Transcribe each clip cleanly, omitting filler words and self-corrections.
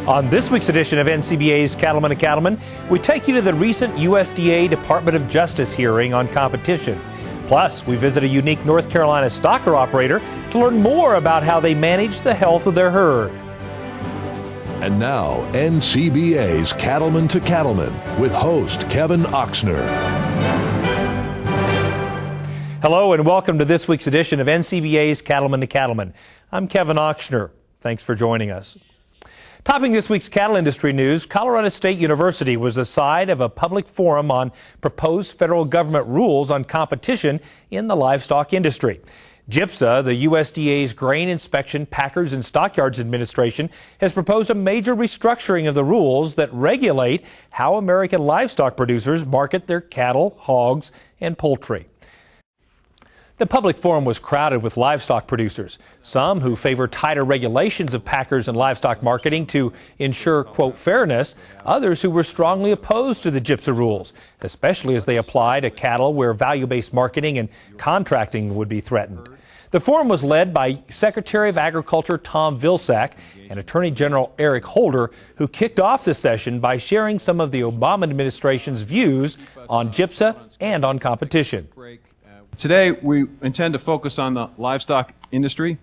On this week's edition of NCBA's Cattleman to Cattleman, we take you to the recent USDA Department of Justice hearing on competition. Plus, we visit a unique North Carolina stocker operator to learn more about how they manage the health of their herd. And now, NCBA's Cattleman to Cattleman with host Kevin Oxner. Hello and welcome to this week's edition of NCBA's Cattleman to Cattleman. I'm Kevin Oxner. Thanks for joining us. Topping this week's cattle industry news, Colorado State University was the site of a public forum on proposed federal government rules on competition in the livestock industry. GIPSA, the USDA's Grain Inspection, Packers, and Stockyards Administration, has proposed a major restructuring of the rules that regulate how American livestock producers market their cattle, hogs, and poultry. The public forum was crowded with livestock producers, some who favor tighter regulations of packers and livestock marketing to ensure, quote, fairness, others who were strongly opposed to the GIPSA rules, especially as they apply to cattle where value-based marketing and contracting would be threatened. The forum was led by Secretary of Agriculture Tom Vilsack and Attorney General Eric Holder, who kicked off the session by sharing some of the Obama administration's views on GIPSA and on competition. Today, we intend to focus on the livestock industry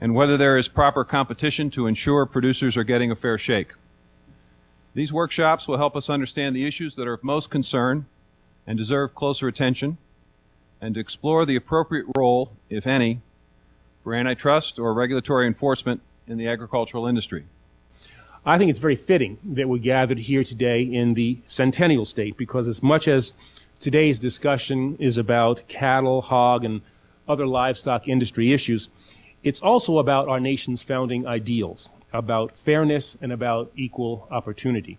and whether there is proper competition to ensure producers are getting a fair shake. These workshops will help us understand the issues that are of most concern and deserve closer attention, and to explore the appropriate role, if any, for antitrust or regulatory enforcement in the agricultural industry. I think it's very fitting that we're gathered here today in the Centennial State, because as much as today's discussion is about cattle, hog, and other livestock industry issues, it's also about our nation's founding ideals, about fairness and about equal opportunity.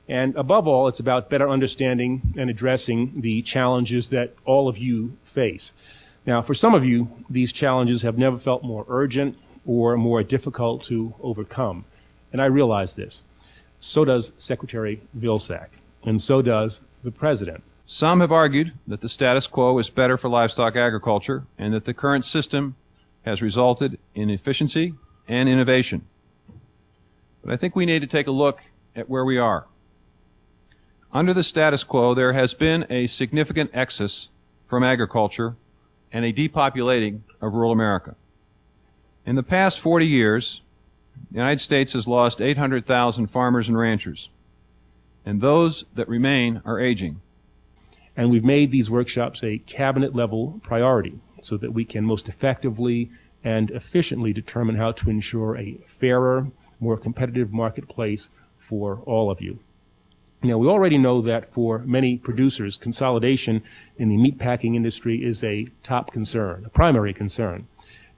And above all, it's about better understanding and addressing the challenges that all of you face. Now, for some of you, these challenges have never felt more urgent or more difficult to overcome. And I realize this. So does Secretary Vilsack, and so does the President. Some have argued that the status quo is better for livestock agriculture and that the current system has resulted in efficiency and innovation. But I think we need to take a look at where we are. Under the status quo, there has been a significant exodus from agriculture and a depopulating of rural America. In the past 40 years, the United States has lost 800,000 farmers and ranchers, and those that remain are aging. And we've made these workshops a cabinet-level priority so that we can most effectively and efficiently determine how to ensure a fairer, more competitive marketplace for all of you. Now, we already know that for many producers, consolidation in the meatpacking industry is a top concern, a primary concern.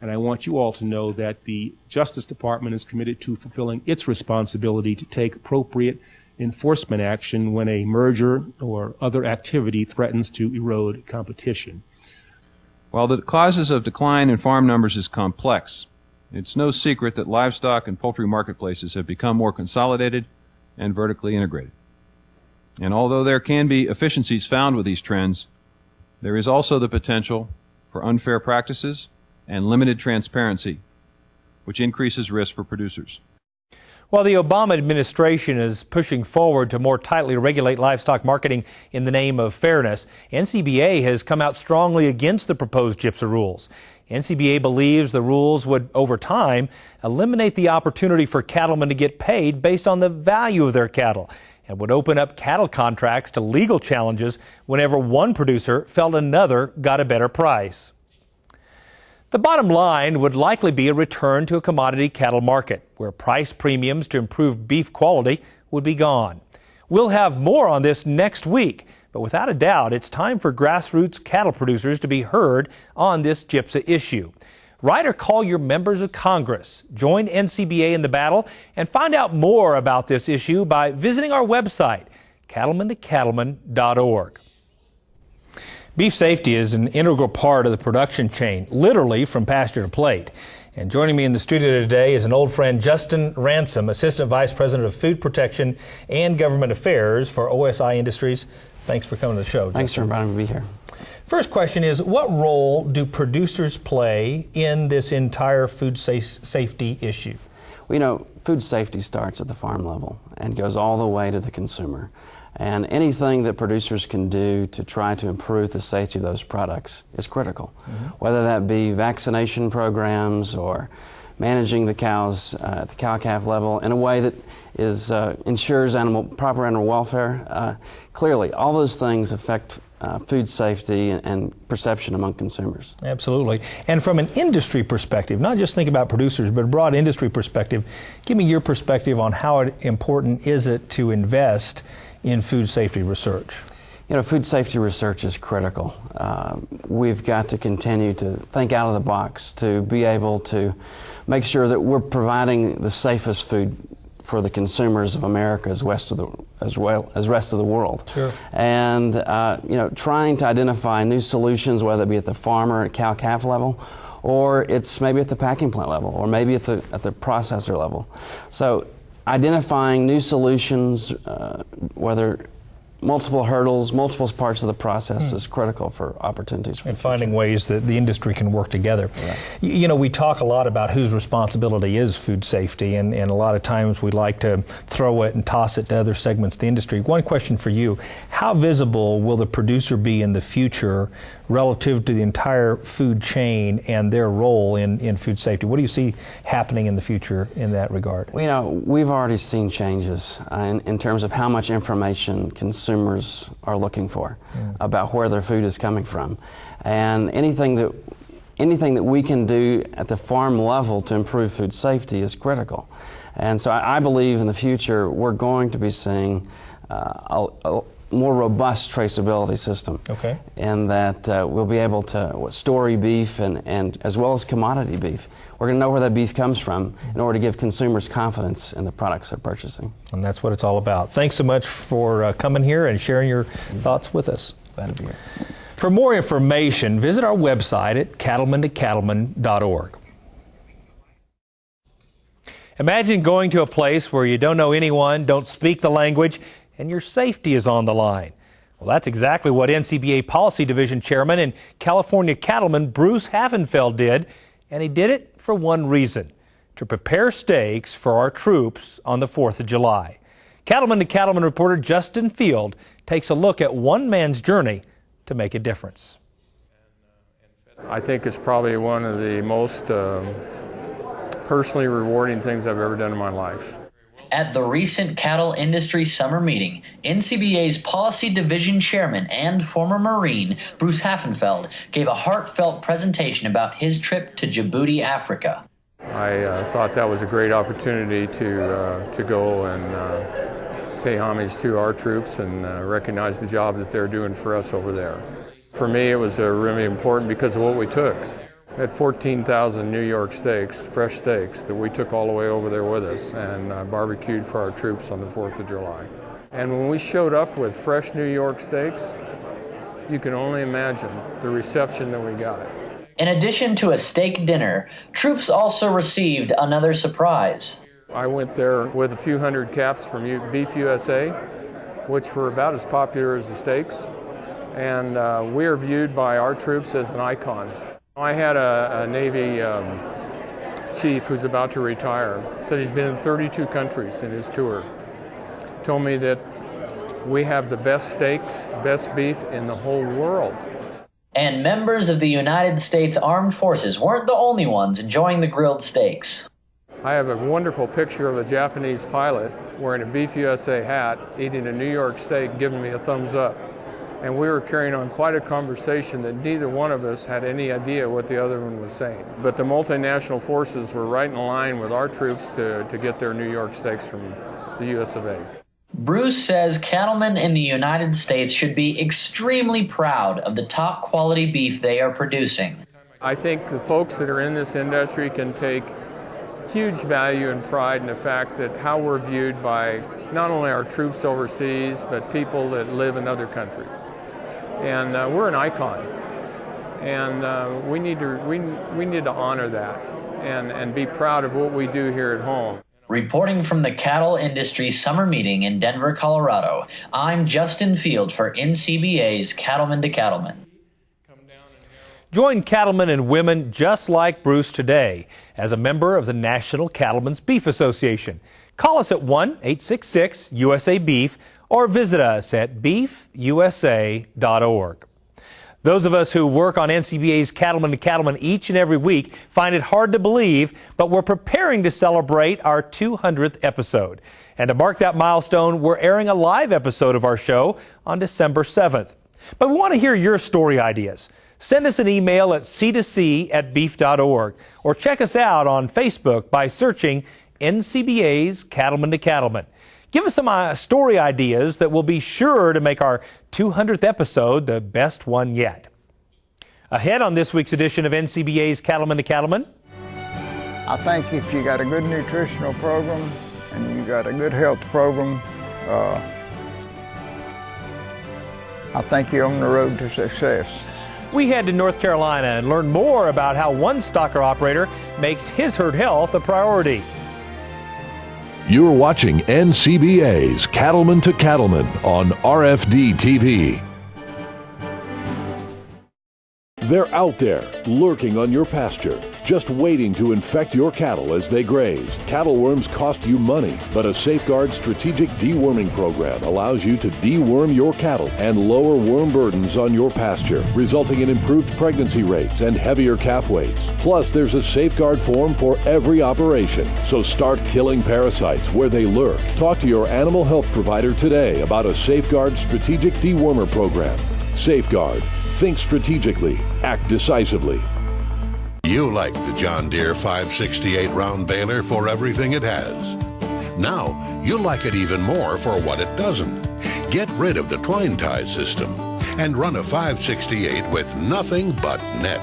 And I want you all to know that the Justice Department is committed to fulfilling its responsibility to take appropriate enforcement action when a merger or other activity threatens to erode competition. While the causes of decline in farm numbers is complex, it's no secret that livestock and poultry marketplaces have become more consolidated and vertically integrated. And although there can be efficiencies found with these trends, there is also the potential for unfair practices and limited transparency, which increases risk for producers. While the Obama administration is pushing forward to more tightly regulate livestock marketing in the name of fairness, NCBA has come out strongly against the proposed GIPSA rules. NCBA believes the rules would, over time, eliminate the opportunity for cattlemen to get paid based on the value of their cattle, and would open up cattle contracts to legal challenges whenever one producer felt another got a better price. The bottom line would likely be a return to a commodity cattle market, where price premiums to improve beef quality would be gone. We'll have more on this next week, but without a doubt, it's time for grassroots cattle producers to be heard on this GIPSA issue. Write or call your members of Congress. Join NCBA in the battle and find out more about this issue by visiting our website, cattlemantocattleman.org. Beef safety is an integral part of the production chain, literally from pasture to plate. And joining me in the studio today is an old friend, Justin Ransom, Assistant Vice President of Food Protection and Government Affairs for OSI Industries. Thanks for coming to the show, Justin. Thanks for inviting me to be here. First question is, what role do producers play in this entire food safety issue? Well, you know, food safety starts at the farm level and goes all the way to the consumer. And anything that producers can do to try to improve the safety of those products is critical, whether that be vaccination programs or managing the cows at the cow-calf level in a way that ensures proper animal welfare. Clearly, all those things affect food safety and perception among consumers. Absolutely. And from an industry perspective, not just think about producers, but a broad industry perspective, give me your perspective on how important is it to invest in food safety research? You know, food safety research is critical. We've got to continue to think out of the box to be able to make sure that we're providing the safest food for the consumers of America as well as rest of the world. Sure. And you know, trying to identify new solutions, whether it be at the farmer at cow-calf level, or it's maybe at the packing plant level, or maybe at the processor level. So identifying new solutions, whether multiple hurdles, multiple parts of the process is critical for opportunities. And finding ways that the industry can work together. Right. You know, we talk a lot about whose responsibility is food safety, and a lot of times we like to throw it and toss it to other segments of the industry. One question for you, how visible will the producer be in the future relative to the entire food chain and their role in food safety? What do you see happening in the future in that regard? Well, you know, we've already seen changes in terms of how much information consumers are looking for about where their food is coming from, and anything that we can do at the farm level to improve food safety is critical. And so I believe in the future we're going to be seeing a more robust traceability system. Okay. And that we'll be able to story beef and as well as commodity beef. We're going to know where that beef comes from in order to give consumers confidence in the products they're purchasing. And that's what it's all about. Thanks so much for coming here and sharing your thoughts with us. Glad to be here. For more information, visit our website at cattlemantocattleman.org. Imagine going to a place where you don't know anyone, don't speak the language, and your safety is on the line. Well, that's exactly what NCBA Policy Division Chairman and California cattleman Bruce Havenfeld did, and he did it for one reason: to prepare steaks for our troops on the 4th of July. Cattleman to Cattleman reporter Justin Field takes a look at one man's journey to make a difference. I think it's probably one of the most personally rewarding things I've ever done in my life. At the recent cattle industry summer meeting, NCBA's Policy Division Chairman and former Marine Bruce Havenfeld gave a heartfelt presentation about his trip to Djibouti, Africa. I thought that was a great opportunity to go and pay homage to our troops and recognize the job that they're doing for us over there. For me, it was really important because of what we took. We had 14,000 New York steaks, fresh steaks, that we took all the way over there with us and barbecued for our troops on the 4th of July. And when we showed up with fresh New York steaks, you can only imagine the reception that we got. In addition to a steak dinner, troops also received another surprise. I went there with a few hundred caps from Beef USA, which were about as popular as the steaks. And we are viewed by our troops as an icon. I had a Navy chief who's about to retire, said he's been in 32 countries in his tour. Told me that we have the best steaks, best beef in the whole world. And members of the United States Armed Forces weren't the only ones enjoying the grilled steaks. I have a wonderful picture of a Japanese pilot wearing a Beef USA hat, eating a New York steak, giving me a thumbs up. And we were carrying on quite a conversation that neither one of us had any idea what the other one was saying. But the multinational forces were right in line with our troops to get their New York steaks from the US of A. Bruce says cattlemen in the United States should be extremely proud of the top quality beef they are producing. I think the folks that are in this industry can take huge value and pride in the fact that how we're viewed by not only our troops overseas, but people that live in other countries. And we're an icon, and we need to honor that and be proud of what we do here at home. Reporting from the cattle industry summer meeting in Denver, Colorado, I'm Justin Field for NCBA's Cattleman to Cattleman. Join cattlemen and women just like Bruce today as a member of the National Cattlemen's Beef Association. Call us at 1-866-USA-BEEF or visit us at beefusa.org. Those of us who work on NCBA's Cattleman to Cattleman each and every week find it hard to believe, but we're preparing to celebrate our 200th episode. And to mark that milestone, we're airing a live episode of our show on December 7th. But we want to hear your story ideas. Send us an email at c2c@beef.org or check us out on Facebook by searching NCBA's Cattleman to Cattleman. Give us some story ideas that will be sure to make our 200th episode the best one yet. Ahead on this week's edition of NCBA's Cattleman to Cattleman. I think if you got a good nutritional program and you got a good health program, I think you're on the road to success. We head to North Carolina and learn more about how one stocker operator makes his herd health a priority. You're watching NCBA's Cattleman to Cattleman on RFD TV. They're out there, lurking on your pasture, just waiting to infect your cattle as they graze. Cattle worms cost you money, but a Safeguard strategic deworming program allows you to deworm your cattle and lower worm burdens on your pasture, resulting in improved pregnancy rates and heavier calf weights. Plus, there's a Safeguard form for every operation. So start killing parasites where they lurk. Talk to your animal health provider today about a Safeguard strategic dewormer program. Safeguard. Think strategically, act decisively. You like the John Deere 568 round baler for everything it has. Now, you'll like it even more for what it doesn't. Get rid of the twine tie system and run a 568 with nothing but net.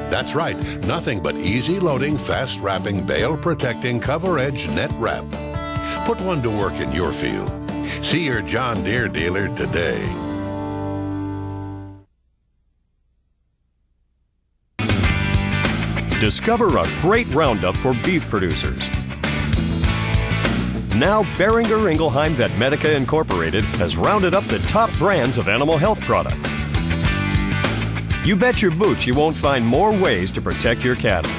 That's right, nothing but easy loading, fast wrapping, bale protecting, cover edge net wrap. Put one to work in your field. See your John Deere dealer today. Discover a great roundup for beef producers. Now, Boehringer Ingelheim Vetmedica Incorporated has rounded up the top brands of animal health products. You bet your boots you won't find more ways to protect your cattle.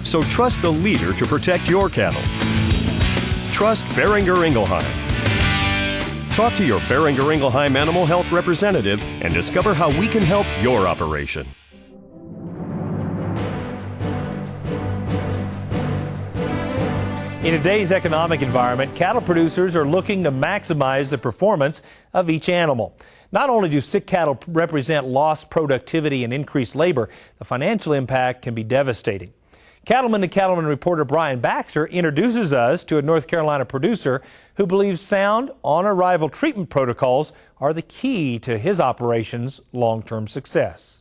So trust the leader to protect your cattle. Trust Boehringer Ingelheim. Talk to your Boehringer Ingelheim animal health representative and discover how we can help your operation. In today's economic environment, cattle producers are looking to maximize the performance of each animal. Not only do sick cattle represent lost productivity and increased labor, the financial impact can be devastating. Cattleman to Cattleman reporter Brian Baxter introduces us to a North Carolina producer who believes sound, on-arrival treatment protocols are the key to his operation's long-term success.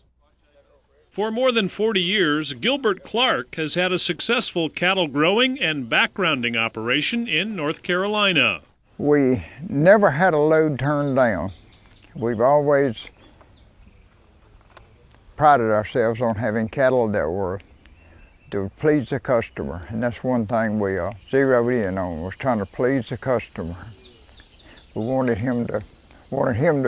For more than 40 years, Gilbert Clark has had a successful cattle growing and backgrounding operation in North Carolina. We never had a load turned down. We've always prided ourselves on having cattle that were to please the customer, and that's one thing we zeroed in on, was trying to please the customer. We wanted him to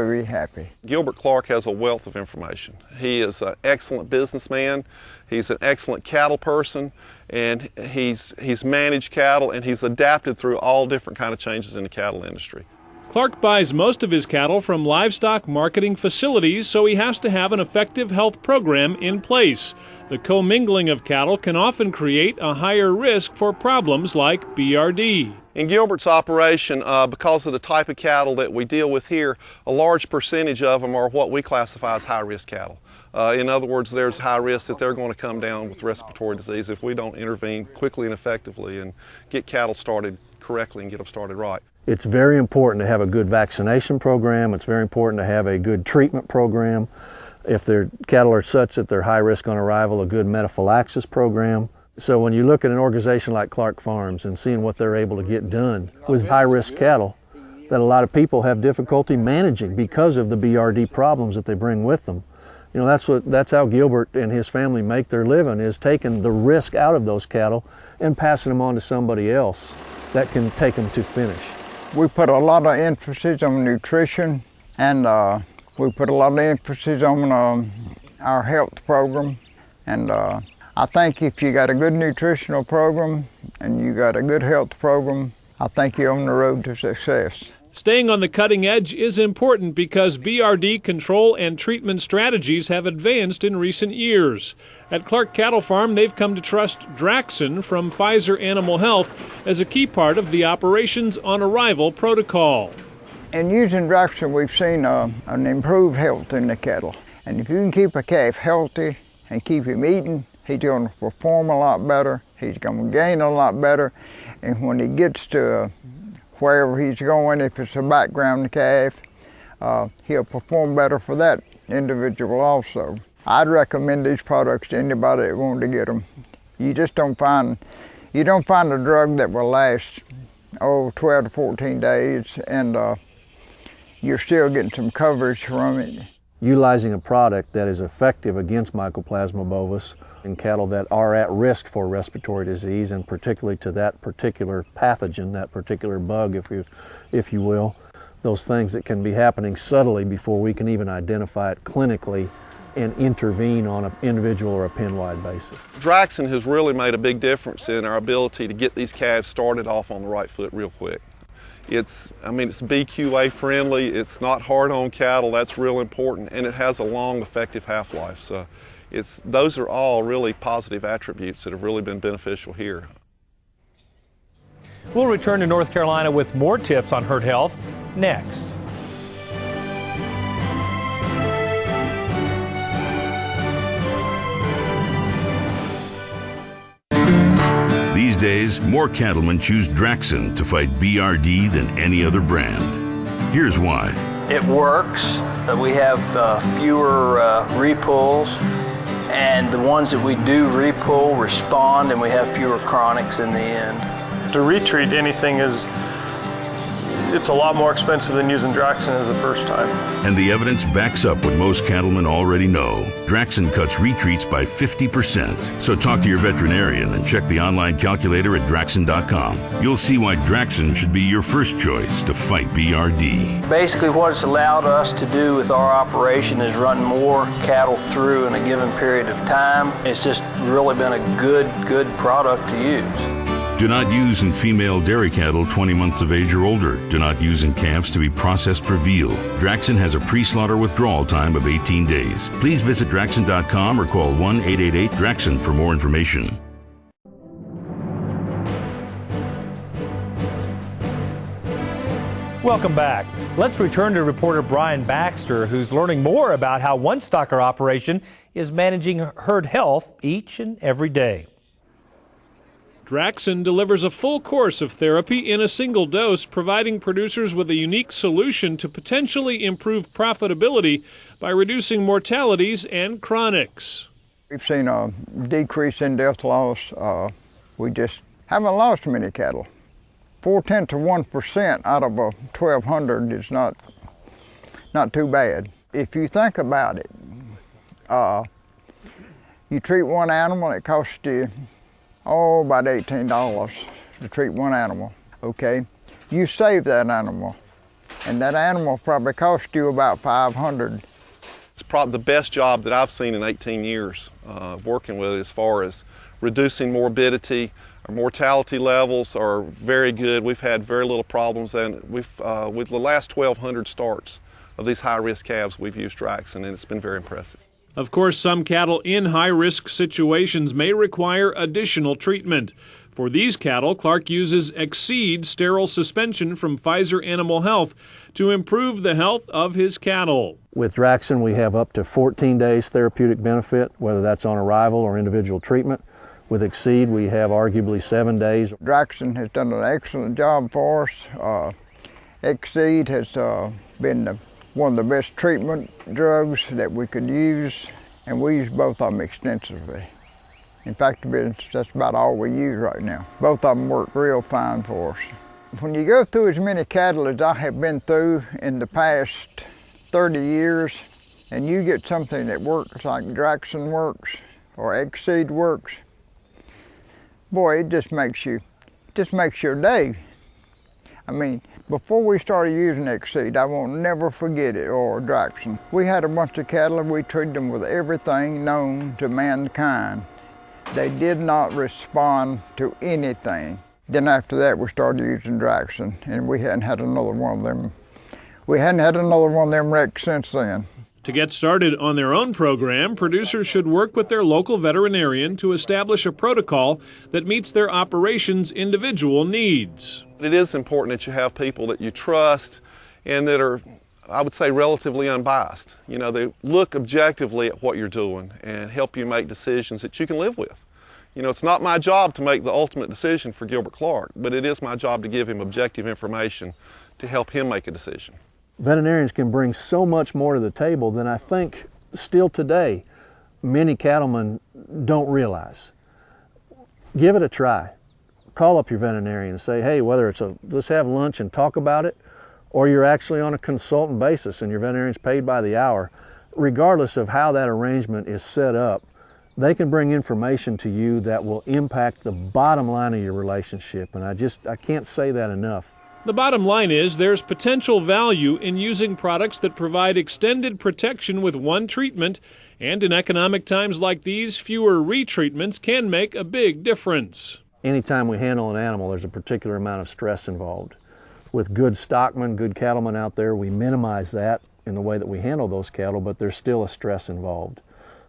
be happy. Gilbert Clark has a wealth of information. He is an excellent businessman, he's an excellent cattle person, and he's managed cattle, and he's adapted through all different kind of changes in the cattle industry. Clark buys most of his cattle from livestock marketing facilities, so he has to have an effective health program in place. The commingling of cattle can often create a higher risk for problems like BRD. In Gilbert's operation, because of the type of cattle that we deal with here, a large percentage of them are what we classify as high-risk cattle. In other words, there's high risk that they're going to come down with respiratory disease if we don't intervene quickly and effectively and get cattle started correctly and get them started right. It's very important to have a good vaccination program. It's very important to have a good treatment program. If their cattle are such that they're high risk on arrival, a good metaphylaxis program. So when you look at an organization like Clark Farms and seeing what they're able to get done with high-risk cattle that a lot of people have difficulty managing because of the BRD problems that they bring with them. You know, that's how Gilbert and his family make their living, is taking the risk out of those cattle and passing them on to somebody else that can take them to finish. We put a lot of emphasis on nutrition, and we put a lot of emphasis on our health program. And I think if you got a good nutritional program and you got a good health program, I think you're on the road to success. Staying on the cutting edge is important because BRD control and treatment strategies have advanced in recent years. At Clark Cattle Farm, they've come to trust Draxxin from Pfizer Animal Health as a key part of the operations on arrival protocol. In using Draxxin, we've seen an improved health in the cattle. And if you can keep a calf healthy and keep him eating, he's going to perform a lot better, he's going to gain a lot better, and when he gets to wherever he's going, if it's a background calf, he'll perform better for that individual also. I'd recommend these products to anybody that wanted to get them. You just don't find a drug that will last 12 to 14 days, and you're still getting some coverage from it. Utilizing a product that is effective against Mycoplasma bovis in cattle that are at risk for respiratory disease, and particularly to that particular pathogen, that particular bug, if you will, those things that can be happening subtly before we can even identify it clinically and intervene on an individual or a pen-wide basis. Draxxin has really made a big difference in our ability to get these calves started off on the right foot real quick. It's BQA friendly, it's not hard on cattle, that's real important, and it has a long effective half-life. So those are all really positive attributes that have really been beneficial here. We'll return to North Carolina with more tips on herd health next. These days, more cattlemen choose Draxxin to fight BRD than any other brand. Here's why. It works. We have fewer repulls, and the ones that we do repull respond, and we have fewer chronics in the end. To retreat anything it's a lot more expensive than using Draxxin as a first time. And the evidence backs up what most cattlemen already know. Draxxin cuts retreats by 50%. So talk to your veterinarian and check the online calculator at Draxxin.com. You'll see why Draxxin should be your first choice to fight BRD. Basically what it's allowed us to do with our operation is run more cattle through in a given period of time. It's just really been a good product to use. Do not use in female dairy cattle 20 months of age or older. Do not use in calves to be processed for veal. Draxxin has a pre-slaughter withdrawal time of 18 days. Please visit Draxxin.com or call 1-888-DRAXXIN for more information. Welcome back. Let's return to reporter Brian Baxter, who's learning more about how one stocker operation is managing herd health each and every day. Draxxin delivers a full course of therapy in a single dose, providing producers with a unique solution to potentially improve profitability by reducing mortalities and chronics. We've seen a decrease in death loss. We just haven't lost many cattle. 0.4% out of 1,200 is not too bad. If you think about it, you treat one animal, it costs you about $18 to treat one animal, okay? You save that animal, and that animal probably cost you about $500. It's probably the best job that I've seen in 18 years working with it as far as reducing morbidity. Our mortality levels are very good. We've had very little problems, and we've with the last 1,200 starts of these high-risk calves, we've used Draxxin, and it's been very impressive. Of course, some cattle in high-risk situations may require additional treatment. For these cattle, Clark uses Exceed sterile suspension from Pfizer Animal Health to improve the health of his cattle. With Draxxin, we have up to 14 days therapeutic benefit, whether that's on arrival or individual treatment. With Exceed, we have arguably 7 days. Draxxin has done an excellent job for us. Exceed has been one of the best treatment drugs that we could use, and we use both of them extensively. In fact, that's about all we use right now. Both of them work real fine for us. When you go through as many cattle as I have been through in the past 30 years, and you get something that works like Draxxin works or Exceed works, boy, it just makes your day. I mean, before we started using Exceed, I won't never forget it, or Draxxin. We had a bunch of cattle and we treated them with everything known to mankind. They did not respond to anything. Then after that, we started using Draxxin, and we hadn't had another one of them. We hadn't had another one of them wrecks since then. To get started on their own program, producers should work with their local veterinarian to establish a protocol that meets their operation's individual needs. It is important that you have people that you trust and that are, I would say, relatively unbiased. You know, they look objectively at what you're doing and help you make decisions that you can live with. You know, it's not my job to make the ultimate decision for Gilbert Clark, but it is my job to give him objective information to help him make a decision. Veterinarians can bring so much more to the table than I think still today many cattlemen don't realize. Give it a try. Call up your veterinarian and say, hey, whether it's let's have lunch and talk about it, or you're actually on a consultant basis and your veterinarian's paid by the hour, regardless of how that arrangement is set up, they can bring information to you that will impact the bottom line of your relationship. And I can't say that enough. The bottom line is there's potential value in using products that provide extended protection with one treatment, and in economic times like these, fewer retreatments can make a big difference. Anytime we handle an animal, there's a particular amount of stress involved. With good stockmen, good cattlemen out there, we minimize that in the way that we handle those cattle, but there's still a stress involved.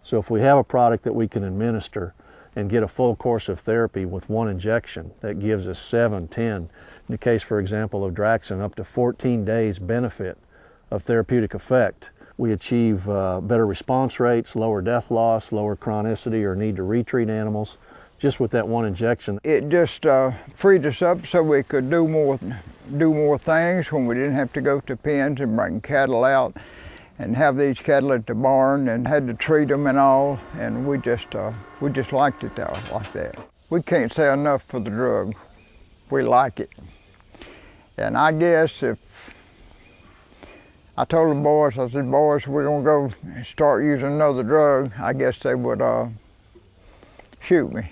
So if we have a product that we can administer and get a full course of therapy with one injection, that gives us 7, 10, in the case, for example, of Draxxin, up to 14 days benefit of therapeutic effect. We achieve better response rates, lower death loss, lower chronicity or need to retreat animals, just with that one injection. It just freed us up so we could do more things when we didn't have to go to pens and bring cattle out and have these cattle at the barn and had to treat them and all, and we just liked it like that. We can't say enough for the drug. We like it. And I guess if I told the boys, I said, boys, we're gonna go start using another drug, I guess they would shoot me.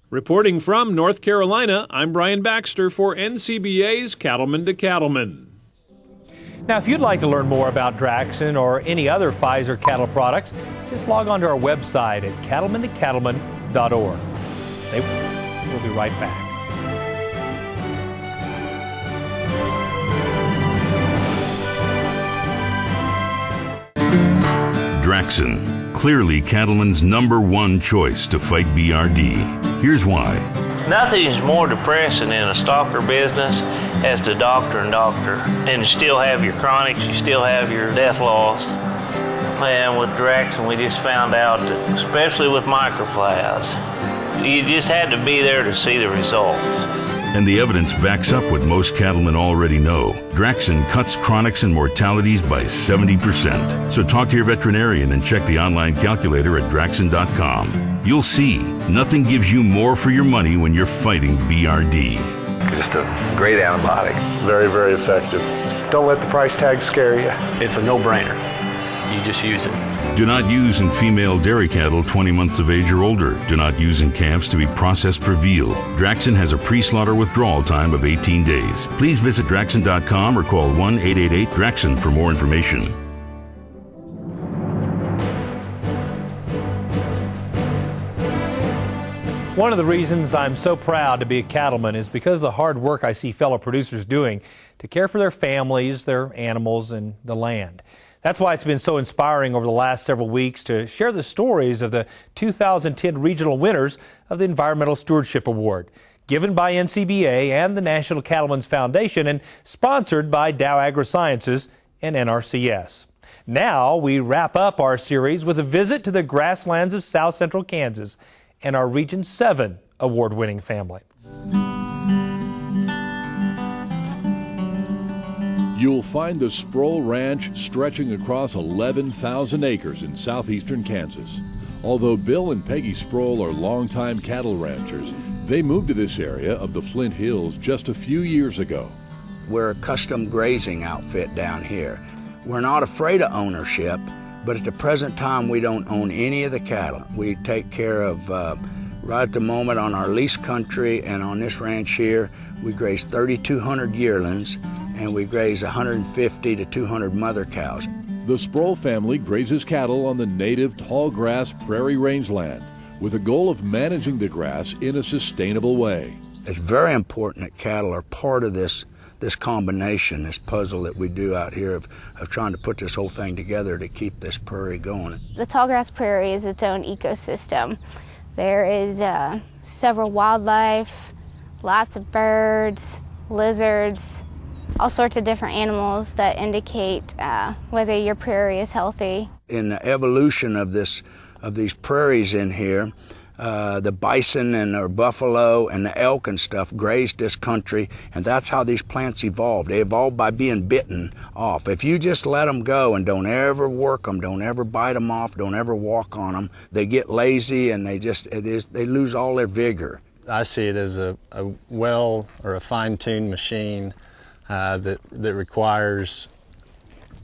Reporting from North Carolina, I'm Brian Baxter for NCBA's Cattleman to Cattleman. Now, if you'd like to learn more about Draxxin or any other Pfizer cattle products, just log on to our website at cattlemantocattleman.org. Stay with us. We'll be right back. Draxxin, clearly cattlemen's #1 choice to fight BRD. Here's why. Nothing is more depressing in a stalker business as the doctor and doctor. And you still have your chronics, you still have your death loss. And with Draxxin, we just found out that, especially with microplasm, you just had to be there to see the results. And the evidence backs up what most cattlemen already know. Draxxin cuts chronics and mortalities by 70%. So talk to your veterinarian and check the online calculator at Draxxin.com. You'll see, nothing gives you more for your money when you're fighting BRD. Just a great antibiotic. Very, very effective. Don't let the price tag scare you. It's a no-brainer. You just use it. Do not use in female dairy cattle 20 months of age or older. Do not use in calves to be processed for veal. Draxxin has a pre-slaughter withdrawal time of 18 days. Please visit Draxxin.com or call 1-888-DRAXXIN for more information. One of the reasons I'm so proud to be a cattleman is because of the hard work I see fellow producers doing to care for their families, their animals, and the land. That's why it's been so inspiring over the last several weeks to share the stories of the 2010 regional winners of the Environmental Stewardship Award, given by NCBA and the National Cattlemen's Foundation and sponsored by Dow AgroSciences and NRCS. Now we wrap up our series with a visit to the grasslands of South Central Kansas and our Region 7 award-winning family. You'll find the Sproul Ranch stretching across 11,000 acres in southeastern Kansas. Although Bill and Peggy Sproul are longtime cattle ranchers, they moved to this area of the Flint Hills just a few years ago. We're a custom grazing outfit down here. We're not afraid of ownership, but at the present time we don't own any of the cattle. We take care of, right at the moment on our lease country and on this ranch here, We graze 3,200 yearlings, and we graze 150 to 200 mother cows. The Sproul family grazes cattle on the native tall grass prairie rangeland with a goal of managing the grass in a sustainable way. It's very important that cattle are part of this combination, this puzzle that we do out here of trying to put this whole thing together to keep this prairie going. The tallgrass prairie is its own ecosystem. There is several wildlife, lots of birds, lizards, all sorts of different animals that indicate whether your prairie is healthy. In the evolution of these prairies in here, the bison and the buffalo and the elk and stuff grazed this country, and that's how these plants evolved. They evolved by being bitten off. If you just let them go and don't ever work them, don't ever bite them off, don't ever walk on them, they get lazy and they lose all their vigor. I see it as a well or a fine-tuned machine that requires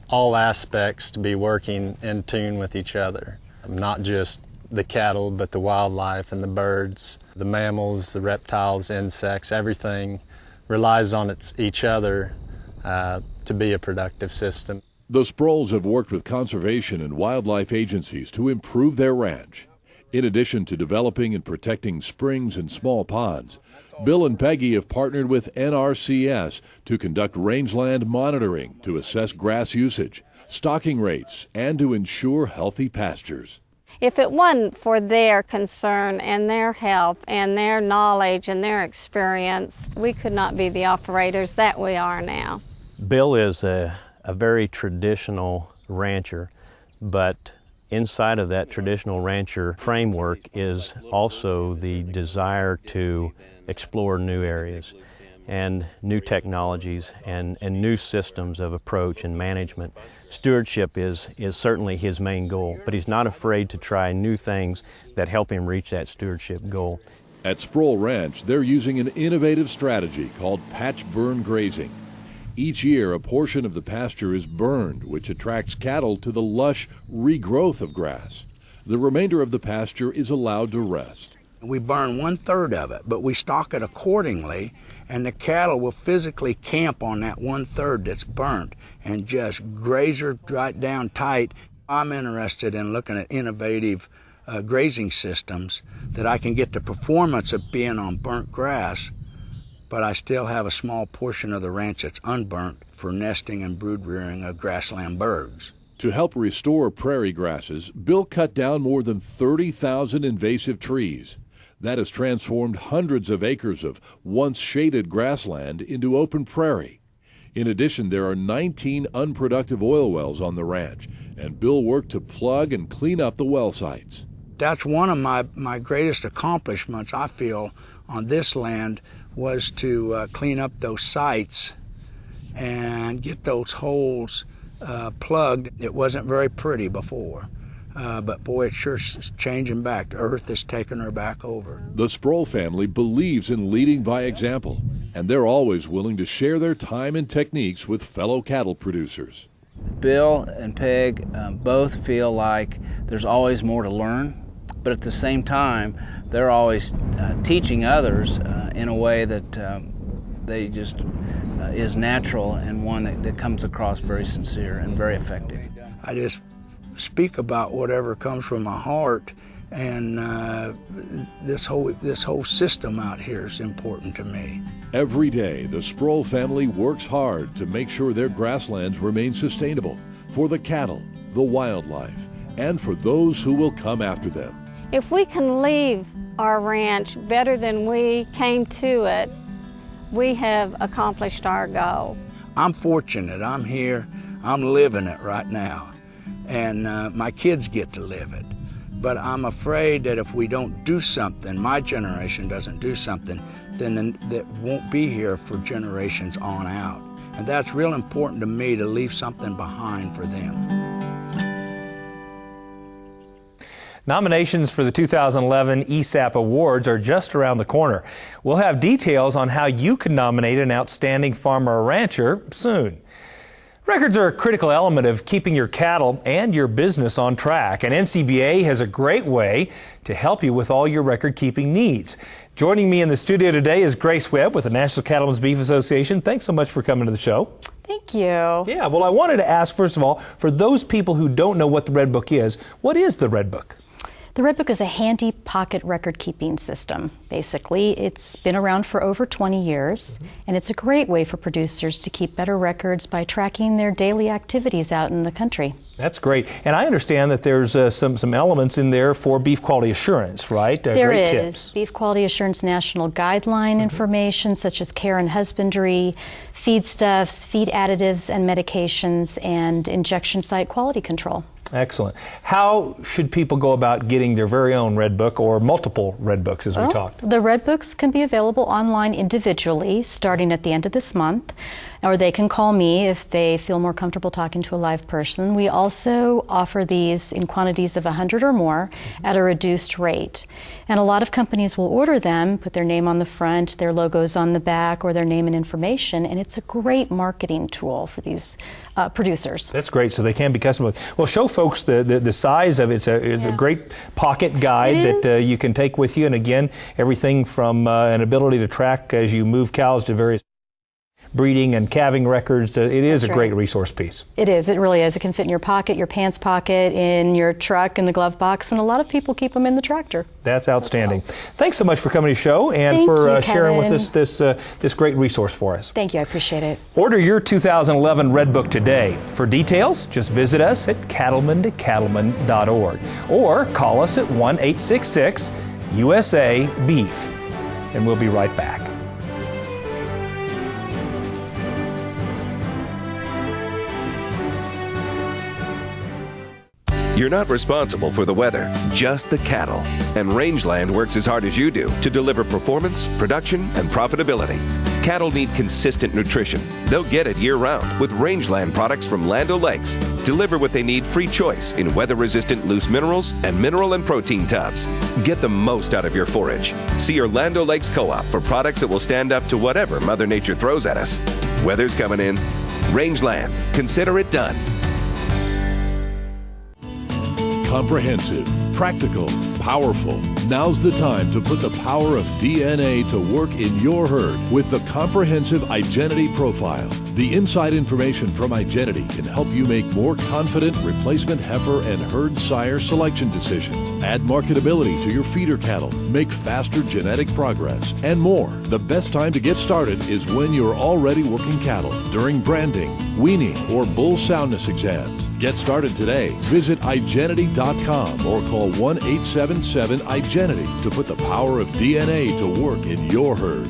all aspects to be working in tune with each other, not just the cattle, but the wildlife and the birds, the mammals, the reptiles, insects, everything relies on each other to be a productive system. The Sproul's have worked with conservation and wildlife agencies to improve their ranch. In addition to developing and protecting springs and small ponds, Bill and Peggy have partnered with NRCS to conduct rangeland monitoring to assess grass usage, stocking rates, and to ensure healthy pastures. If it wasn't for their concern and their help and their knowledge and their experience, we could not be the operators that we are now. Bill is a very traditional rancher, but inside of that traditional rancher framework is also the desire to explore new areas and new technologies and new systems of approach and management. Stewardship is certainly his main goal, but he's not afraid to try new things that help him reach that stewardship goal. At Sproul Ranch, they're using an innovative strategy called patch burn grazing. Each year, a portion of the pasture is burned, which attracts cattle to the lush regrowth of grass. The remainder of the pasture is allowed to rest. We burn 1/3 of it, but we stock it accordingly, and the cattle will physically camp on that 1/3 that's burnt and just graze her right down tight. I'm interested in looking at innovative grazing systems that I can get the performance of being on burnt grass, but I still have a small portion of the ranch that's unburnt for nesting and brood rearing of grassland birds. To help restore prairie grasses, Bill cut down more than 30,000 invasive trees. That has transformed hundreds of acres of once shaded grassland into open prairie. In addition, there are 19 unproductive oil wells on the ranch, and Bill worked to plug and clean up the well sites. That's one of my greatest accomplishments, I feel, on this land, was to clean up those sites and get those holes plugged. It wasn't very pretty before, but boy, it sure is changing back. The earth is taking her back over. The Sproul family believes in leading by example, and they're always willing to share their time and techniques with fellow cattle producers. Bill and Peg both feel like there's always more to learn, but at the same time, they're always teaching others in a way that they just is natural and one that comes across very sincere and very effective. I just speak about whatever comes from my heart, and this whole system out here is important to me. Every day, the Sproul family works hard to make sure their grasslands remain sustainable for the cattle, the wildlife, and for those who will come after them. If we can leave our ranch better than we came to it, we have accomplished our goal. I'm fortunate. I'm here. I'm living it right now. And my kids get to live it. But I'm afraid that if we don't do something, my generation doesn't do something, then that won't be here for generations on out. And that's real important to me, to leave something behind for them. Nominations for the 2011 ESAP Awards are just around the corner. We'll have details on how you can nominate an outstanding farmer or rancher soon. Records are a critical element of keeping your cattle and your business on track, and NCBA has a great way to help you with all your record-keeping needs. Joining me in the studio today is Grace Webb with the National Cattlemen's Beef Association. Thanks so much for coming to the show. Thank you. Yeah, well, I wanted to ask, first of all, for those people who don't know what the Red Book is, what is the Red Book? The Red Book is a handy pocket record-keeping system. Basically, it's been around for over 20 years, and it's a great way for producers to keep better records by tracking their daily activities out in the country. That's great. And I understand that there's some elements in there for beef quality assurance, right? There great is. Tips. Beef Quality Assurance National Guideline information, such as care and husbandry, feedstuffs, feed additives and medications, and injection site quality control. Excellent. How should people go about getting their very own Red Book or multiple Red Books as we talked? The Red Books can be available online individually starting at the end of this month, or they can call me if they feel more comfortable talking to a live person. We also offer these in quantities of 100 or more at a reduced rate. And a lot of companies will order them, put their name on the front, their logos on the back, or their name and information, and it's a great marketing tool for these producers. That's great, so they can be customized. Well, show folks the size of it. It's a great pocket guide that you can take with you, and again, everything from an ability to track as you move cows to various breeding and calving records. It is a great resource piece. It is. It really is. It can fit in your pocket, your pants pocket, in your truck, in the glove box, and a lot of people keep them in the tractor. That's outstanding. Thanks so much for coming to the show and for sharing with us this great resource for us. Thank you. I appreciate it. Order your 2011 Red Book today. For details, just visit us at cattlemantocattleman.org or call us at 1-866-USA-BEEF. And we'll be right back. You're not responsible for the weather, just the cattle. And Rangeland works as hard as you do to deliver performance, production, and profitability. Cattle need consistent nutrition. They'll get it year-round with Rangeland products from Land O'Lakes. Deliver what they need free choice in weather-resistant loose minerals and mineral and protein tubs. Get the most out of your forage. See your Land O'Lakes Co-op for products that will stand up to whatever Mother Nature throws at us. Weather's coming in. Rangeland. Consider it done. Comprehensive, practical, powerful. Now's the time to put the power of DNA to work in your herd with the comprehensive Identity Profile. The inside information from Identity can help you make more confident replacement heifer and herd sire selection decisions, add marketability to your feeder cattle, make faster genetic progress, and more. The best time to get started is when you're already working cattle during branding, weaning, or bull soundness exams. Get started today. Visit iGenity.com or call 1-877-IGENITY to put the power of DNA to work in your herd.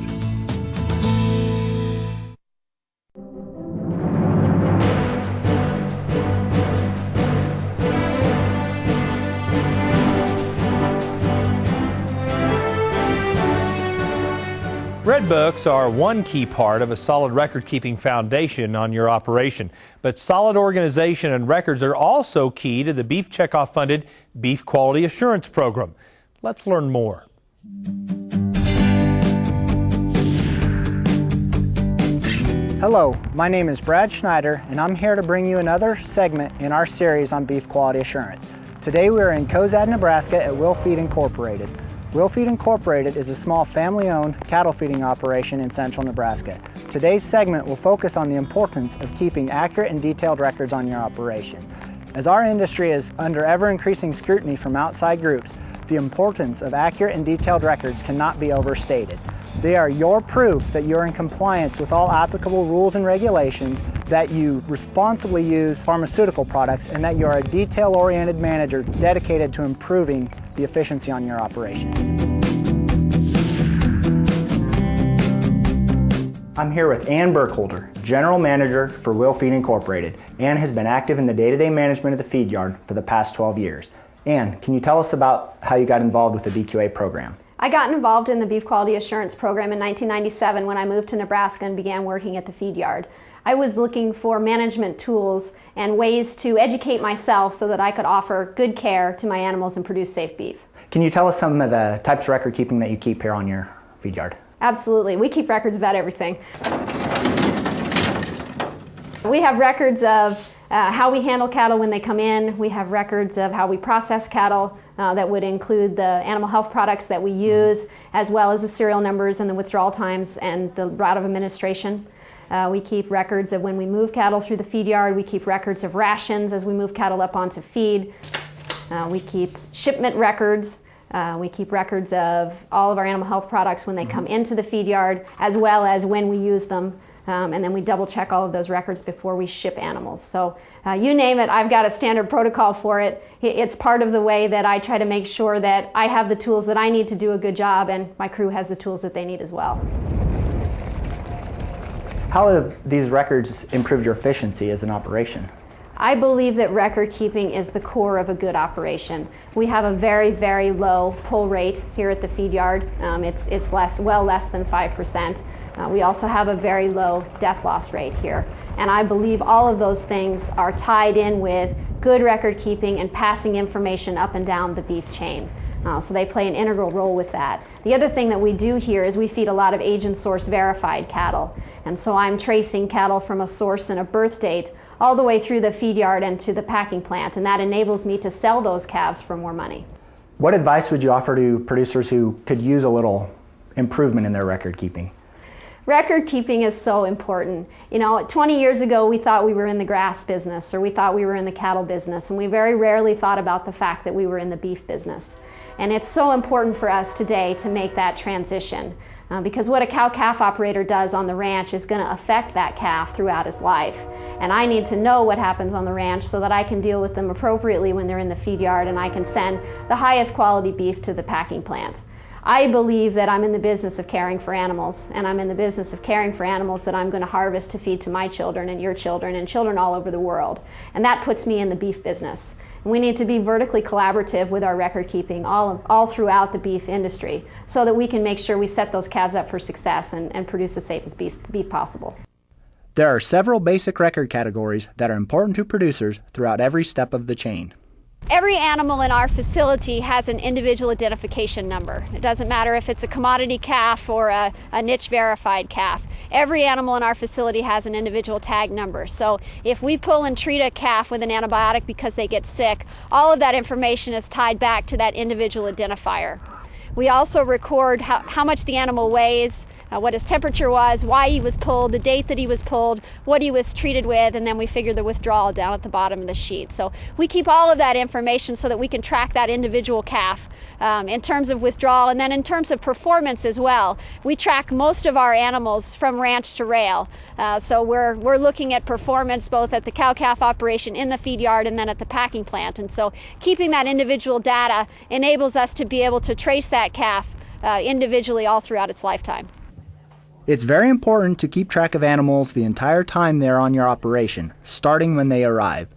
Red Books are one key part of a solid record-keeping foundation on your operation, but solid organization and records are also key to the Beef Checkoff-funded Beef Quality Assurance Program. Let's learn more. Hello, my name is Brad Schneider, and I'm here to bring you another segment in our series on beef quality assurance. Today we are in Cozad, Nebraska at Will Feed Incorporated. Will Feed Incorporated is a small family-owned cattle feeding operation in central Nebraska. Today's segment will focus on the importance of keeping accurate and detailed records on your operation. As our industry is under ever-increasing scrutiny from outside groups, the importance of accurate and detailed records cannot be overstated. They are your proof that you're in compliance with all applicable rules and regulations, that you responsibly use pharmaceutical products, and that you're a detail-oriented manager dedicated to improving the efficiency on your operation. I'm here with Ann Burkholder, General Manager for Will Feed Incorporated. Ann has been active in the day-to-day management of the feed yard for the past 12 years. Ann, can you tell us about how you got involved with the BQA program? I got involved in the Beef Quality Assurance Program in 1997 when I moved to Nebraska and began working at the feed yard. I was looking for management tools and ways to educate myself so that I could offer good care to my animals and produce safe beef. Can you tell us some of the types of record keeping that you keep here on your feed yard? Absolutely. We keep records about everything. We have records of how we handle cattle when they come in. We have records of how we process cattle. That would include the animal health products that we use, as well as the serial numbers and the withdrawal times and the route of administration. We keep records of when we move cattle through the feed yard. We keep records of rations as we move cattle up onto feed. We keep shipment records. We keep records of all of our animal health products when they come into the feed yard, as well as when we use them. And then we double check all of those records before we ship animals. So you name it, I've got a standard protocol for it. It's part of the way that I try to make sure that I have the tools that I need to do a good job, and my crew has the tools that they need as well. How have these records improved your efficiency as an operation? I believe that record keeping is the core of a good operation. We have a very, very low pull rate here at the feed yard. It's well less than 5%. We also have a very low death loss rate here. And I believe all of those things are tied in with good record keeping and passing information up and down the beef chain. So they play an integral role with that. The other thing that we do here is we feed a lot of age and source verified cattle. And so I'm tracing cattle from a source and a birth date all the way through the feed yard and to the packing plant, and that enables me to sell those calves for more money. What advice would you offer to producers who could use a little improvement in their record keeping? Record keeping is so important. You know, 20 years ago we thought we were in the grass business, or we thought we were in the cattle business, and we very rarely thought about the fact that we were in the beef business. And it's so important for us today to make that transition. Because what a cow-calf operator does on the ranch is going to affect that calf throughout his life. And I need to know what happens on the ranch so that I can deal with them appropriately when they're in the feed yard, and I can send the highest quality beef to the packing plant. I believe that I'm in the business of caring for animals, and I'm in the business of caring for animals that I'm going to harvest to feed to my children and your children and children all over the world. And that puts me in the beef business. We need to be vertically collaborative with our record keeping all throughout the beef industry so that we can make sure we set those calves up for success and produce the safest beef possible. There are several basic record categories that are important to producers throughout every step of the chain. Every animal in our facility has an individual identification number. It doesn't matter if it's a commodity calf or a niche verified calf. Every animal in our facility has an individual tag number. So if we pull and treat a calf with an antibiotic because they get sick, all of that information is tied back to that individual identifier. We also record how much the animal weighs, what his temperature was, why he was pulled, the date that he was pulled, what he was treated with, and then we figure the withdrawal down at the bottom of the sheet. So we keep all of that information so that we can track that individual calf in terms of withdrawal, and then in terms of performance as well. We track most of our animals from ranch to rail. So we're looking at performance both at the cow-calf operation in the feed yard and then at the packing plant. And so keeping that individual data enables us to be able to trace that calf individually all throughout its lifetime. It's very important to keep track of animals the entire time they're on your operation, starting when they arrive.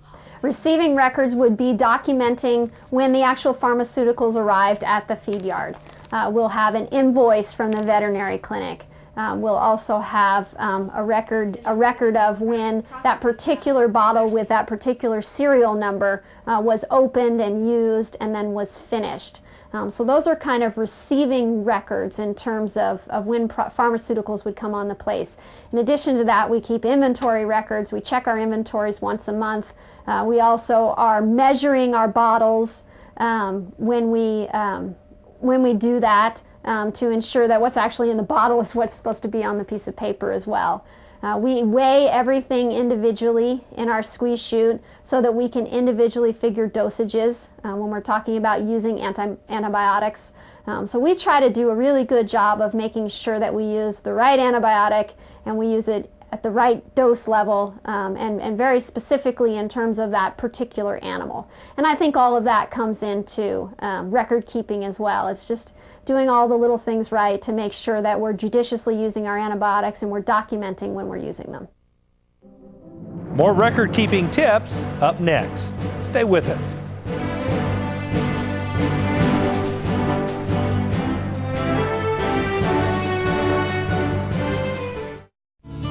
Receiving records would be documenting when the actual pharmaceuticals arrived at the feed yard. We'll have an invoice from the veterinary clinic. We'll also have a record of when that particular bottle with that particular serial number was opened and used and then was finished. So those are kind of receiving records in terms of when pharmaceuticals would come on the place. In addition to that, we keep inventory records. We check our inventories once a month. We also are measuring our bottles when we do that to ensure that what's actually in the bottle is what's supposed to be on the piece of paper as well. We weigh everything individually in our squeeze chute so that we can individually figure dosages when we're talking about using antibiotics. So we try to do a really good job of making sure that we use the right antibiotic and we use it at the right dose level and very specifically in terms of that particular animal. And I think all of that comes into record keeping as well. It's just doing all the little things right to make sure that we're judiciously using our antibiotics and we're documenting when we're using them. More record-keeping tips up next. Stay with us.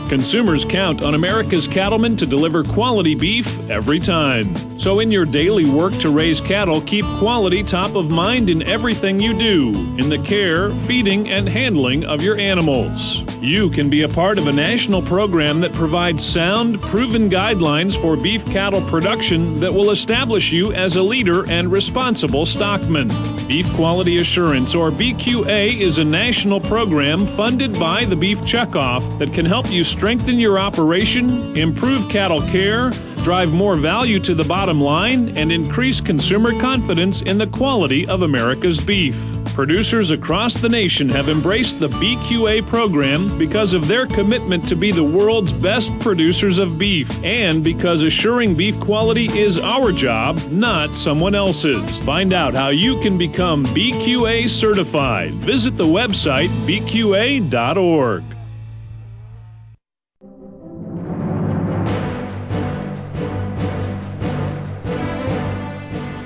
Consumers count on America's cattlemen to deliver quality beef every time. So in your daily work to raise cattle, keep quality top of mind in everything you do, in the care, feeding, and handling of your animals. You can be a part of a national program that provides sound, proven guidelines for beef cattle production that will establish you as a leader and responsible stockman. Beef Quality Assurance, or BQA, is a national program funded by the Beef Checkoff that can help you strengthen your operation, improve cattle care, drive more value to the bottom line, and increase consumer confidence in the quality of America's beef. Producers across the nation have embraced the BQA program because of their commitment to be the world's best producers of beef, and because assuring beef quality is our job, not someone else's. Find out how you can become BQA certified. Visit the website bqa.org.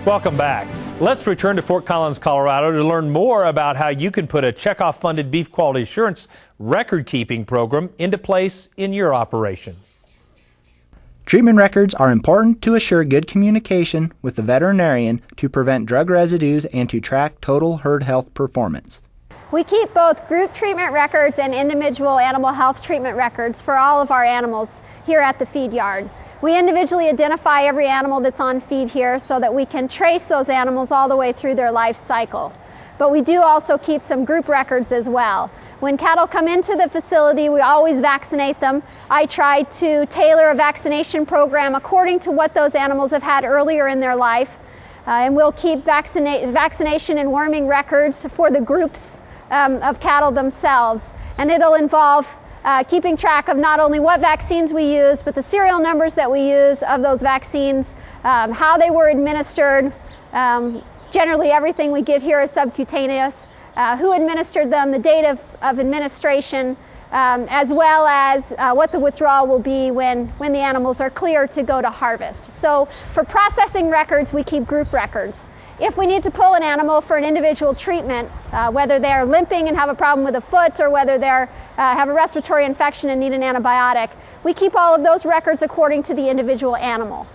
Welcome back. Let's return to Fort Collins, Colorado to learn more about how you can put a checkoff-funded beef quality assurance record-keeping program into place in your operation. Treatment records are important to assure good communication with the veterinarian to prevent drug residues and to track total herd health performance. We keep both group treatment records and individual animal health treatment records for all of our animals here at the feed yard. We individually identify every animal that's on feed here so that we can trace those animals all the way through their life cycle. But we do also keep some group records as well. When cattle come into the facility, we always vaccinate them. I try to tailor a vaccination program according to what those animals have had earlier in their life. And we'll keep vaccination and worming records for the groups of cattle themselves. And it'll involve keeping track of not only what vaccines we use, but the serial numbers that we use of those vaccines, how they were administered. Generally, everything we give here is subcutaneous. Who administered them, the date of administration, as well as what the withdrawal will be when the animals are clear to go to harvest. So for processing records, we keep group records. If we need to pull an animal for an individual treatment, whether they're limping and have a problem with a foot, or whether they have a respiratory infection and need an antibiotic, we keep all of those records according to the individual animal.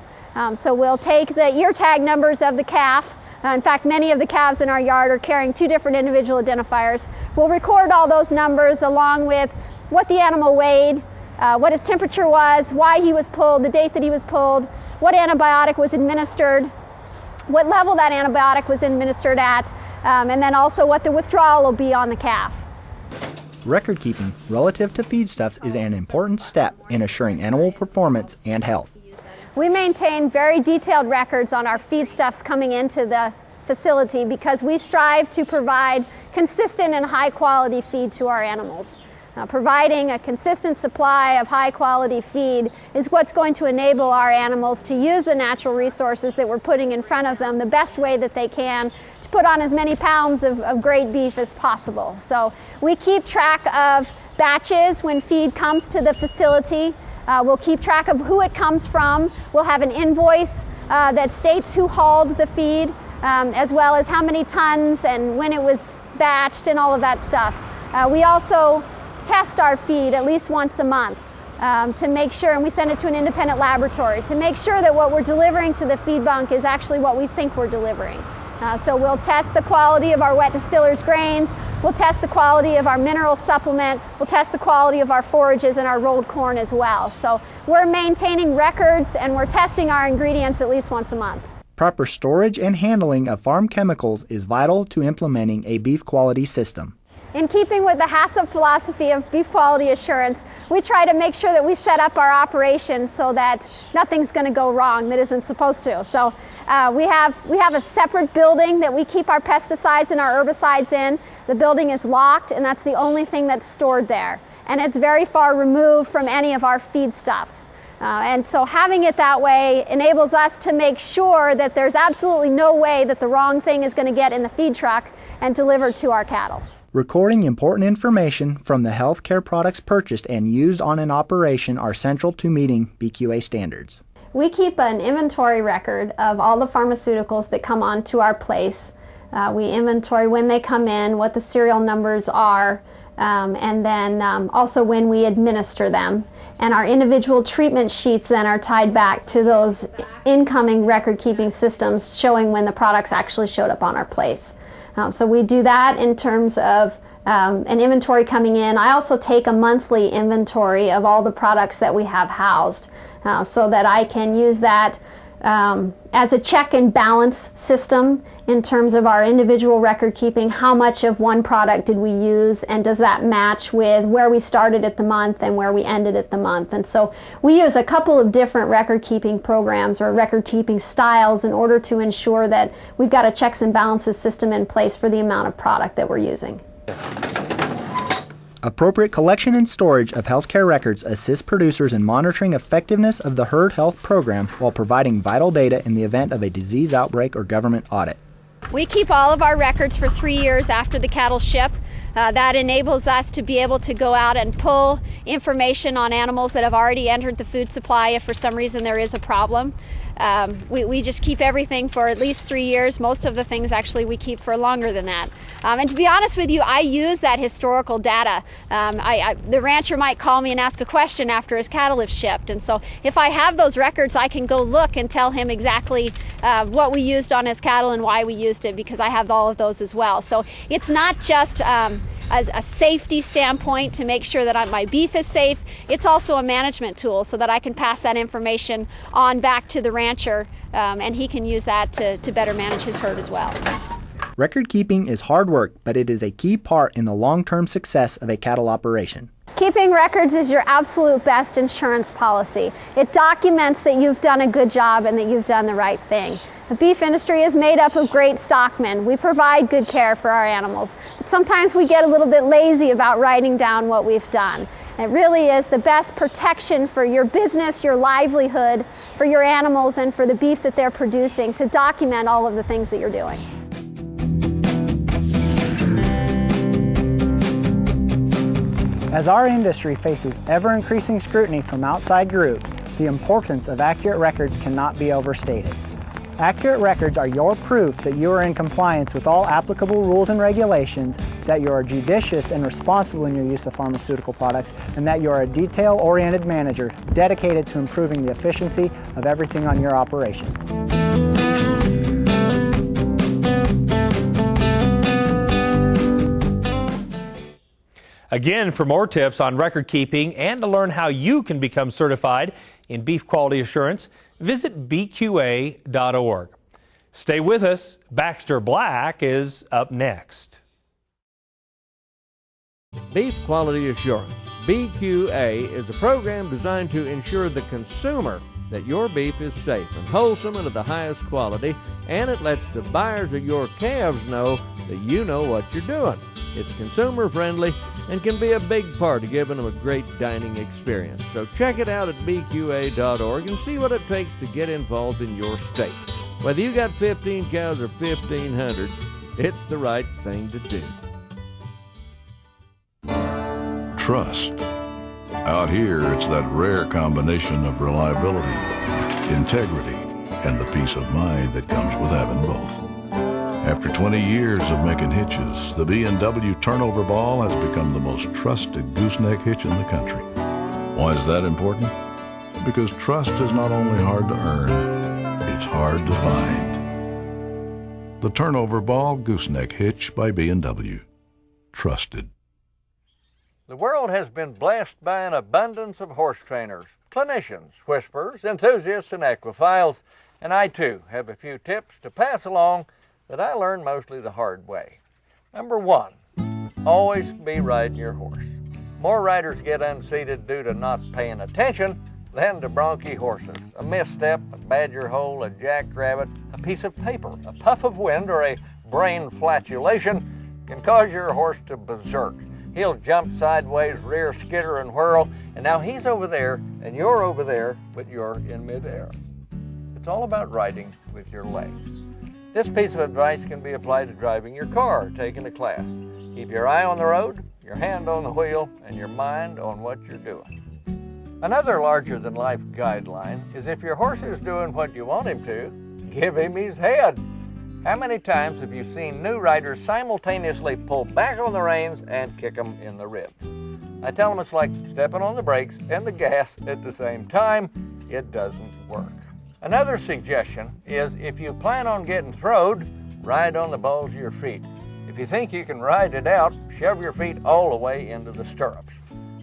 So we'll take the ear tag numbers of the calf. In fact, many of the calves in our yard are carrying 2 different individual identifiers. We'll record all those numbers along with what the animal weighed, what his temperature was, why he was pulled, the date that he was pulled, what antibiotic was administered, what level that antibiotic was administered at, and then also what the withdrawal will be on the calf. Record keeping relative to feedstuffs is an important step in assuring animal performance and health. We maintain very detailed records on our feedstuffs coming into the facility because we strive to provide consistent and high quality feed to our animals. Providing a consistent supply of high quality feed is what's going to enable our animals to use the natural resources that we're putting in front of them the best way that they can to put on as many pounds of great beef as possible. So we keep track of batches when feed comes to the facility. We'll keep track of who it comes from. We'll have an invoice that states who hauled the feed, as well as how many tons and when it was batched and all of that stuff. We also test our feed at least once a month to make sure, and we send it to an independent laboratory, to make sure that what we're delivering to the feed bunk is actually what we think we're delivering. So we'll test the quality of our wet distillers grains, we'll test the quality of our mineral supplement, we'll test the quality of our forages and our rolled corn as well. So we're maintaining records and we're testing our ingredients at least once a month. Proper storage and handling of farm chemicals is vital to implementing a beef quality system. In keeping with the HACCP philosophy of beef quality assurance, we try to make sure that we set up our operations so that nothing's going to go wrong that isn't supposed to. So we have a separate building that we keep our pesticides and our herbicides in. The building is locked, and that's the only thing that's stored there. And it's very far removed from any of our feedstuffs. And so having it that way enables us to make sure that there's absolutely no way that the wrong thing is going to get in the feed truck and delivered to our cattle. Recording important information from the healthcare products purchased and used on an operation are central to meeting BQA standards. We keep an inventory record of all the pharmaceuticals that come onto our place. We inventory when they come in, what the serial numbers are, and then also when we administer them. And our individual treatment sheets then are tied back to those incoming record-keeping systems showing when the products actually showed up on our place. So we do that in terms of an inventory coming in. I also take a monthly inventory of all the products that we have housed so that I can use that as a check and balance system in terms of our individual record keeping. How much of one product did we use, and does that match with where we started at the month and where we ended at the month? And so we use a couple of different record keeping programs or record keeping styles in order to ensure that we've got a checks and balances system in place for the amount of product that we're using. Appropriate collection and storage of healthcare records assists producers in monitoring effectiveness of the herd health program while providing vital data in the event of a disease outbreak or government audit. We keep all of our records for 3 years after the cattle ship. That enables us to be able to go out and pull information on animals that have already entered the food supply if for some reason there is a problem. We just keep everything for at least 3 years. Most of the things actually we keep for longer than that. And to be honest with you, I use that historical data. The rancher might call me and ask a question after his cattle have shipped. And so if I have those records, I can go look and tell him exactly what we used on his cattle and why we used it, because I have all of those as well. So it's not just as a safety standpoint to make sure that my beef is safe. It's also a management tool so that I can pass that information on back to the rancher and he can use that to better manage his herd as well. Record keeping is hard work, but it is a key part in the long-term success of a cattle operation. Keeping records is your absolute best insurance policy. It documents that you've done a good job and that you've done the right thing. The beef industry is made up of great stockmen. We provide good care for our animals, but sometimes we get a little bit lazy about writing down what we've done. It really is the best protection for your business, your livelihood, for your animals, and for the beef that they're producing to document all of the things that you're doing. As our industry faces ever-increasing scrutiny from outside groups, the importance of accurate records cannot be overstated. Accurate records are your proof that you are in compliance with all applicable rules and regulations, that you are judicious and responsible in your use of pharmaceutical products, and that you are a detail-oriented manager dedicated to improving the efficiency of everything on your operation. Again, for more tips on record keeping and to learn how you can become certified in beef quality assurance, visit bqa.org. Stay with us. Baxter Black is up next. Beef Quality Assurance, BQA, is a program designed to ensure the consumer that your beef is safe and wholesome and of the highest quality, and it lets the buyers of your calves know that you know what you're doing. It's consumer friendly and can be a big part of giving them a great dining experience. So check it out at bqa.org and see what it takes to get involved in your state. Whether you got 15 cows or 1,500, it's the right thing to do. Trust. Out here, it's that rare combination of reliability, integrity, and the peace of mind that comes with having both. After 20 years of making hitches, the B&W turnover ball has become the most trusted gooseneck hitch in the country. Why is that important? Because trust is not only hard to earn, it's hard to find. The turnover ball gooseneck hitch by B&W. Trusted. The world has been blessed by an abundance of horse trainers, clinicians, whisperers, enthusiasts, and equiphiles, and I too have a few tips to pass along that I learned mostly the hard way. Number one, always be riding your horse. More riders get unseated due to not paying attention than to bronchi horses. A misstep, a badger hole, a jackrabbit, a piece of paper, a puff of wind, or a brain flatulation can cause your horse to berserk. He'll jump sideways, rear skitter and whirl, and now he's over there and you're over there, but you're in midair. It's all about riding with your legs. This piece of advice can be applied to driving your car or taking a class. Keep your eye on the road, your hand on the wheel, and your mind on what you're doing. Another larger-than-life guideline is if your horse is doing what you want him to, give him his head. How many times have you seen new riders simultaneously pull back on the reins and kick them in the ribs? I tell them it's like stepping on the brakes and the gas at the same time. It doesn't work. Another suggestion is if you plan on getting throwed, ride on the balls of your feet. If you think you can ride it out, shove your feet all the way into the stirrups.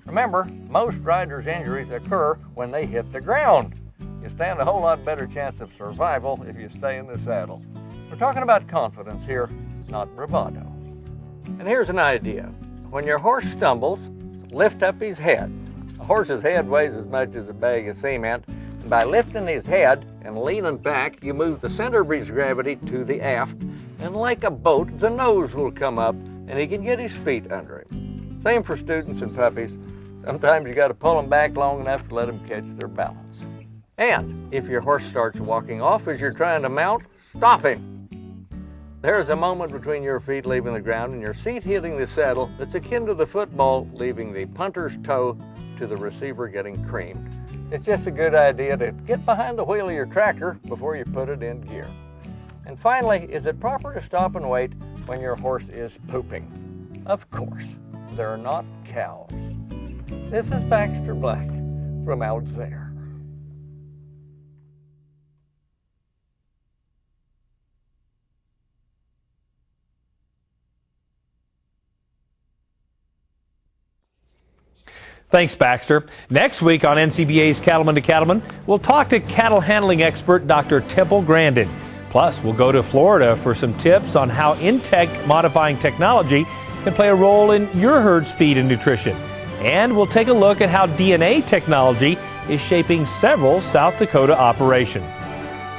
Remember, most riders' injuries occur when they hit the ground. You stand a whole lot better chance of survival if you stay in the saddle. We're talking about confidence here, not bravado. And here's an idea. When your horse stumbles, lift up his head. A horse's head weighs as much as a bag of cement, and by lifting his head and leaning back, you move the center of his gravity to the aft, and like a boat, the nose will come up and he can get his feet under him. Same for students and puppies. Sometimes you got to pull them back long enough to let them catch their balance. And if your horse starts walking off as you're trying to mount, stop him. There is a moment between your feet leaving the ground and your seat hitting the saddle that's akin to the football leaving the punter's toe to the receiver getting creamed. It's just a good idea to get behind the wheel of your tractor before you put it in gear. And finally, is it proper to stop and wait when your horse is pooping? Of course, they're not cows. This is Baxter Black from out there. Thanks, Baxter. Next week on NCBA's Cattleman to Cattleman, we'll talk to cattle handling expert Dr. Temple Grandin. Plus, we'll go to Florida for some tips on how in-tech modifying technology can play a role in your herd's feed and nutrition. And we'll take a look at how DNA technology is shaping several South Dakota operations.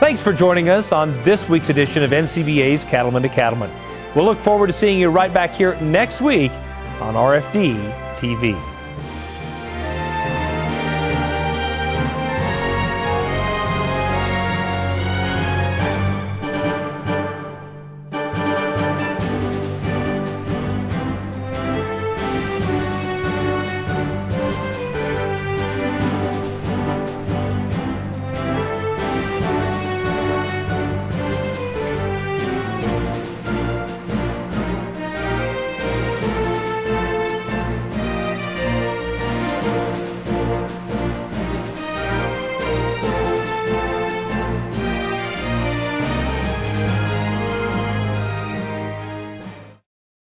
Thanks for joining us on this week's edition of NCBA's Cattleman to Cattleman. We'll look forward to seeing you right back here next week on RFD TV.